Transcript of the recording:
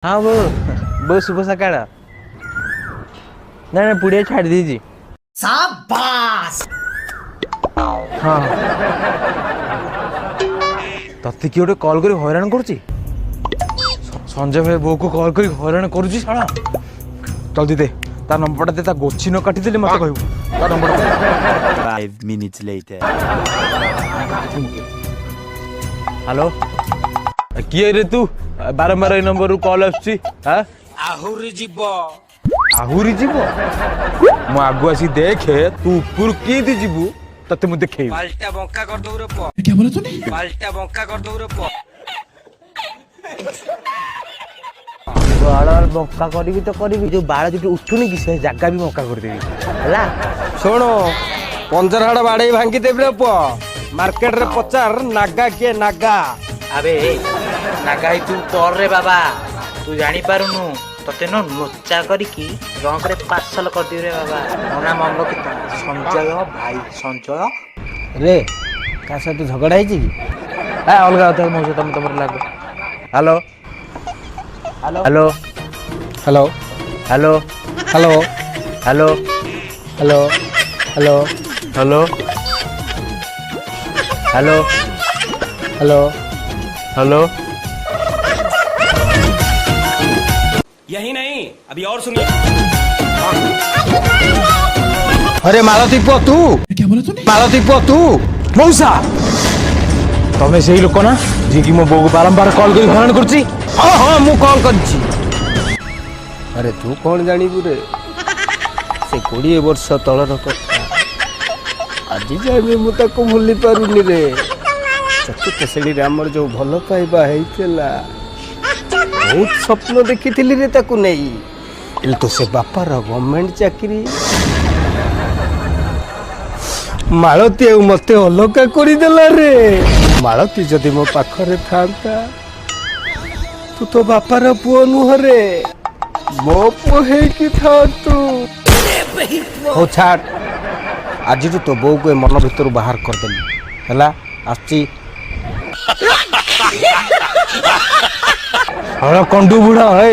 हाँ वो सुबह सकाळ ना पुड़िया छाड़ दीजिए। शाबाश। हाँ तते किए गोटे कॉल कर हैरान कर संजय भाई बो को कॉल कर हैरान कर साला जल्दी दे ता नंबर दे ता गोछी न काटी देले मत कहू ता नंबर 5 minutes later. हेलो किए रे तू बारंबार ए नंबर कॉल आछी हां आहुरी जीव मु आगु आसी देखे तू ऊपर की जीवु तते मु देखेई पाल्टा बंका कर दऊ रे प क्या बोला तूने? पाल्टा बंका कर दऊ रे प बाल मौका करी तो करी जो बाल जो उठुनी कि से जगह भी मौका कर देबी हला सुनो पंजर हाड़ बाड़े भांगी देबे रे प मार्केट रे पचार नागा के नागा अबे नागाई तू कर रे बाबा तू जानी पारुनु तते न नोचा करिकी रंग रे पार्सल कर दियो रे बाबा मोना मन की संजय भाई संजय रे का से तू झगड़ा है कि ए अलगा होता है मौसम तुम लागो hello hello hello hello hello hello hello hello hello hello hello hello यही नहीं अभी और सुनिए अरे मालती पुआ तू क्या बोला तूने? मालती पुआ तू मौसा तमे सेही लोक ना जी की मो बो को बारंबार कॉल करी हैरान करची हां हां मु कॉल करची अरे तू कौन जानिबु रे से 20 वर्ष तळर कथा आज जाए मु ताको भूली पारुनी रे चतुर्थ श्रेणी रे हमर जो भल पाइबा हेइतेला बहुत स्वप्न देखिथिली रे ताको नहीं इल तो से बापा रो गवर्नमेंट चाकरी मालती ए मते अलका करी देला रे मालती जदि मो पाखरे थांता तू तो बापा रो पुओ नुह रे मो पुओ हे कि था तू हो छाड़ आज तो बो को मन भीतर बाहर कर देली हला आछि हला कंडू बुढ़ा है